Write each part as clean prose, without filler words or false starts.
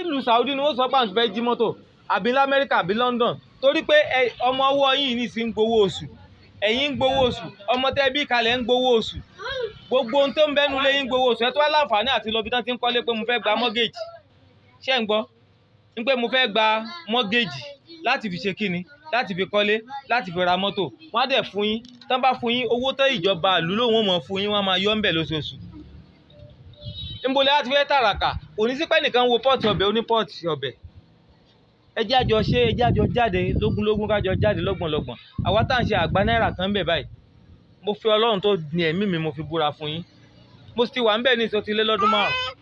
ìlú Saudi ni wọ́n sọ pé àwọn fẹ́ jí mọ́tò àbí lamẹ́ríkà àbí London torí pé ọmọ ọwọ́ yìí ní sí ń gbowó oṣù ẹ̀yin ń gbowó oṣù ọmọ tẹ́ bí kalẹ̀ ń gbowó oṣù gbogbo ohun tó ń bẹ́nu lé yín gbowó oṣù ẹ tó wá láǹfààní àti lọ bí tán ti ń kọ́lé pé mo fẹ́ gba mọ́gẹ́jì ṣé ń gbọ́ ń pé mo fẹ́ gba mọ́gẹ́jì láti fi ṣe kíni láti fi kọ́lé láti fi ra mọ́tò wọ́n á dẹ̀ fún yín tán bá fún yín owó tó ìjọba ìlú lòun mọ̀ fún yín wọ́n máa yọ ń bẹ̀ lóṣooṣù níbo lẹ́yìn àti fẹ́ tàràkà òní sí pé nìkan wo pọ́ọ̀tì ọbẹ̀ oní pọ́ọ̀tì ọbẹ̀ ẹjẹ́ àjọ ṣe ẹjẹ́ àjọ jáde lógúnlógún kájọ jáde lọ́gbọ̀nlọ́gbọ̀n àwa tá à ń ṣe àgbá náírà kan bẹ̀ báyìí mo fi Ọlọ́run tó ní ẹ̀mí mi mo fi búra fún yín mo ti wà ń bẹ̀ ní ìsọ ti lé lọ́dún márùn-ún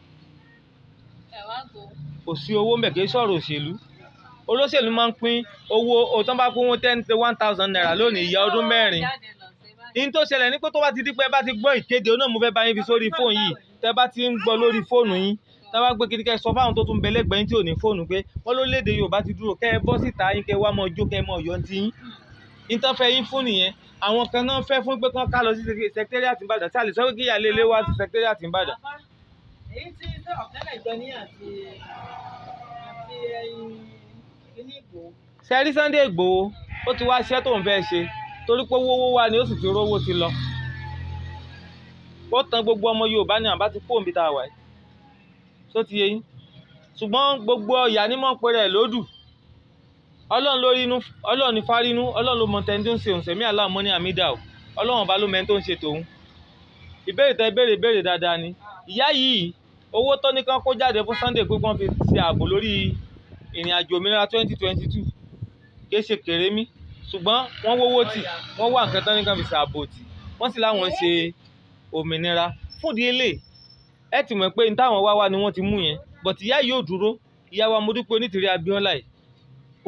kò sí owó ń bẹ̀ kì í sọ̀rọ̀ òṣèlú olóṣèlú máa ń pín owó òtán bá pín 10,000 naira lónìí ìyá ọdún mẹ́rin in tó ṣẹlẹ̀ ní pé tó bá ti di pé bá ti gbọ́ ìkéde náà mo fẹ́ bá yín fi sórí fóònù yìí tẹ́ bá ti ń gbọ́ lórí fóònù yín tá bá gbé kíríkẹ́ sọ fáwọn tó tún bẹ lẹ́gbẹ̀ẹ́ yín tí ò ní fóònù pé wọ́n ló léde Yorùbá ti dúró kẹ́ ẹ bọ́ síta yín kẹ́ wá mọ ọjọ́ kẹ́ ẹ mọ ọ̀yọ́ ti yín in tán fẹ́ yín fún nìyẹn àwọn kan náà fẹ́ fún pé kán ká lọ sí secretariat Ìbàdàn tí a lè sọ pé kí ìyá lélẹ́ wá sí secretariat Ìbàdàn. èyí tí ọ̀tẹ́lẹ̀ ìjọ ní àti ẹyin kíní Ìgbòho. sẹ́rí Sunday Ìgbòho ó ti wá iṣẹ́ tó ń fẹ́ ṣe torí pé owó wà ní ó sì ti rówó ti lọ ó tan gbogbo ọmọ Yorùbá ní àbá ti kó òǹbí tá a wà yìí tó ti yé yín ṣùgbọ́n gbogbo ọ̀yà ní mọ̀ pé rẹ̀ lódù Ọlọ́run lórí inú Ọlọ́run ní fárínú Ọlọ́run ló mọ tẹni tó ń ṣe òun sẹ̀mí aláàmọ́ ní àmídà o Ọlọ́run bá ló mẹ́ni tó ń ṣe tòun ìbéèrè tẹ béèrè dáadáa ni ìyá yìí owó tó ní kán kó jáde fún Sunday pé wọ́n fi ṣe ààbò lórí ìrìn àjò òmìnira 2022 kì í ṣe kèrémí ṣùgbọ́n wọ́n wówó tì wọ́n wá nǹkan tán ní kán fi ṣe ààbò tì wọ́n sì láwọn ṣe òmìnira fúndì èlé ẹ ti mọ̀ pé ní táwọn wá ni wọ́n ti mú yẹn but ìyá yìí ò dúró ìyá wa Modúpẹ́ Onítìrí Abíọ́lá yìí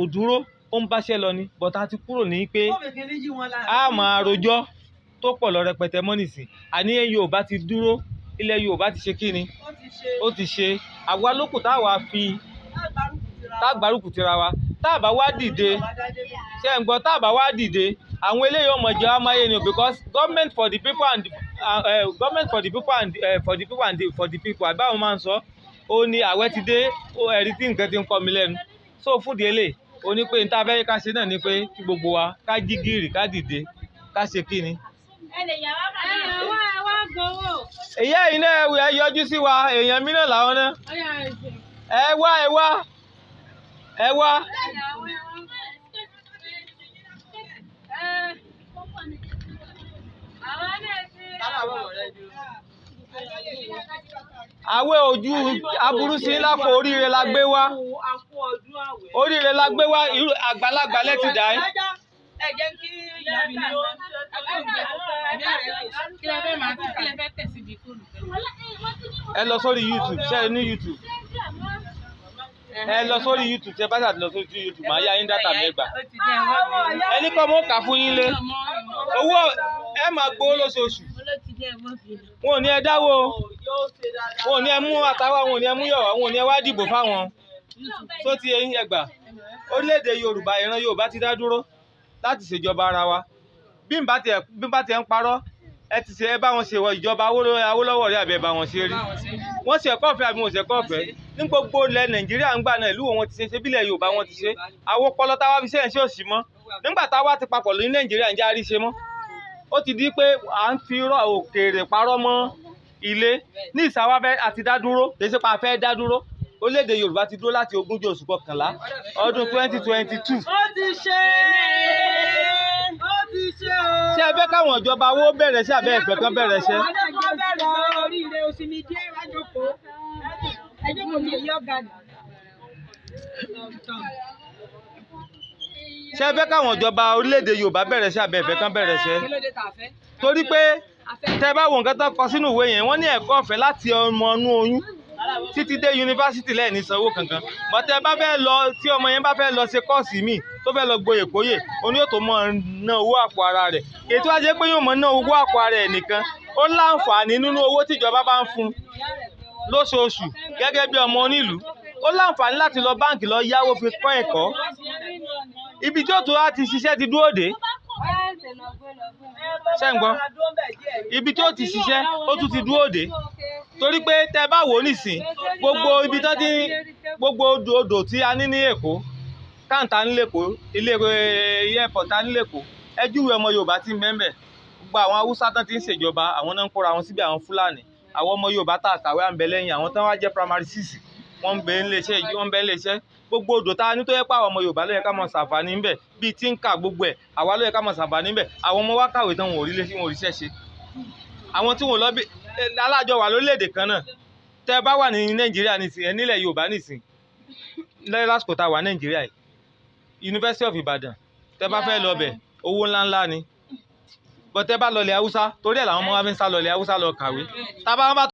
ò dúró ó ń báṣẹ́ lọ ni but a ti kúrò ní pé a máa rojọ́ tó pọ̀ lọ rẹpẹtẹ mọ́ nìsín àní Yorùbá ti dúró ilẹ̀ Yorùbá ti ṣe kí ni ó ti ṣe àwa lókù táwa fi tágbárùkù tira wa táàbà wá dìde ṣe ń gbọ́ táàbà wá dìde àwọn eléyìí ọmọ jẹ́ wá máyé ni because government for the people and government for the people and for the people and for the people àbáwọn máa ń sọ ó ní àwẹ̀ ti dé ẹ̀rí tí nǹkan ti ń kọ́ mi lẹ́nu so fúdi eléyìí ó ní pé níta fẹ́ ká ṣe náà ni pé kí gbogbo wa ká jí gìrì ká dìde ká ṣe kí ni. ìyá yìí náà ẹ yọjú sí wa èèyàn mìíràn làwọn náà ẹ wá. àwẹ̀ ojú aburú sí lápò oríire la gbé wá oríire la gbé wá àgbàlagbà lẹ́tì dá ẹ́. ẹ jẹ́ kí ìyá mi ní ó ẹ lọ sórí YouTube ṣe é ní YouTube ẹ lọ sórí YouTube ṣe bá ṣàtìlọ sórí YouTube máa yá yín dátà mẹ́gbà ẹni kọ́ mọ́ kà fún yín lé owó ẹ máa gbowó lóṣooṣù wọn ò ní ẹ dáwó wọn ò ní ẹ mú àtàwọn wọn ò ní ẹ mú yọ̀wọ̀ wọn ò ní ẹ wá dìbò fáwọn tó ti ẹ̀yin ẹgbà orílẹ̀-èdè Yorùbá ìran Yorùbá ti dá dúró láti ṣèjọba ara wa bí n bá tiẹ̀ ń parọ́ ẹ ti ṣe ẹ bá wọn ṣe wọ ìjọba Awólọ́wọ̀ rí àbí ẹ bá wọn ṣe rí wọ́n ṣe ẹ̀kọ́ ọ̀fẹ́ àbí wọ́n ṣe ẹ̀kọ́ ọ̀fẹ́ ní gbogbo ilẹ̀ Nàìjíríà ń gbà náà ìlú wọn ti ṣe bílẹ̀ Yorùbá wọn ti ṣe àwọn ọpọlọ táwa fi ṣẹ́yìn sí òsì mọ́ nígbà táwa ti papọ̀ ní Nàìjíríà ń jẹ́ àrí ṣe mọ́ ó ti di pé à ń fi rọ òkèèrè parọ́ mọ́ ilé ní ìsáwáfẹ́ àti dádúró kì í ṣe pa afẹ́ dádúró orílẹ̀-èdè Yorùbá ti dúró láti ogúnjọ́ oṣù kọkànlá ọdún 2022. ó ti ṣe ṣé ẹ fẹ́ káwọn ìjọba owó bẹ̀rẹ̀ sí àbẹ́ ìfẹ́ kan bẹ̀rẹ̀ ṣẹ́. oríire oṣù mi jẹ́ ìwájọpọ̀ ẹjọ́ kò ní èyí ọ̀gá ni. ṣé ẹ fẹ́ káwọn ìjọba orílẹ̀-èdè Yorùbá bẹ̀rẹ̀ sí àbẹ́ ìfẹ́ kan bẹ̀rẹ̀ ṣẹ́. torí pé tẹ bá wo nǹkan tó kọ sínú ìwé yẹn wọ́n ní ẹ̀kọ́ ọ̀fẹ́ láti ọmọ inú oyún títí dé yunifásitì lẹ́ẹ̀ni sanwó kankan bọ́tẹ́ bá fẹ́ lọ tí ọmọ yẹn bá fẹ́ lọ ṣe kọ́ọ̀sì míì tó fẹ́ lọ gboyè kóyè oní yóò tó mọ̀ ná owó àpò ara rẹ̀ ètò ajé pé yóò mọ̀ ná owó àpò ara ẹ̀ nìkan ó láǹfààní nínú owó tíjọba bá ń fún lóṣooṣù gẹ́gẹ́ bí ọmọ onílùú ó láǹfààní láti lọ báǹkì lọ yáwó fi kọ́ ẹ̀kọ́ ibi tí ó tó láti ṣiṣẹ́ ti dúró dé ṣé ń gbọ́ ibi tí ó ti ṣiṣẹ́ ó tún ti dúró dé torí pé tẹ bá wò nísìn gbogbo ibi tó ti gbogbo odò tí a ní ní Èkó káńtà ní lẹ́kọ̀ọ́ ilé airport ní lẹ́kọ̀ọ́ ẹ júwe ọmọ Yorùbá tí ń bẹ́ẹ̀ gbogbo àwọn Haúsá tán ti ń ṣèjọba àwọn náà ń kóra wọn síbi àwọn Fúlàní àwọn ọmọ Yorùbá tá a kàwé à ń bẹ lẹ́yìn àwọn tán wá jẹ́ primary 6 wọ́n ń bẹ nílé iṣẹ́ gbogbo odò tá a ní tó yẹ pé àwọn ọmọ Yorùbá ló yẹ ká mọ̀ ṣàǹfààní ńbẹ̀ bíi tí ń kà gbogbo ẹ̀ àwa ló yẹ ká mọ̀ ṣàǹfààní ńbẹ̀ àwọn ọmọ wa kàwé tán wọn ò ríṣẹ́ ṣe àwọn tí wọn lọ bí alájọ wà lórílẹ̀‐èdè kan náà tẹ́ bá wà ní Nàìjíríà nìsín ẹ nílẹ̀ Yorùbá nìsín lásìkò tá a wà Nàìjíríà yìí University of Ibadan tẹ́ bá fẹ́ lọ bẹ̀ owó ńláńlá ni bọ́ tẹ́ bá lọlẹ̀ Haúsá torí ẹ̀ làwọn ọmọ wa fi ń sá lọlẹ̀ Haúsá lọ kàwé tá a bá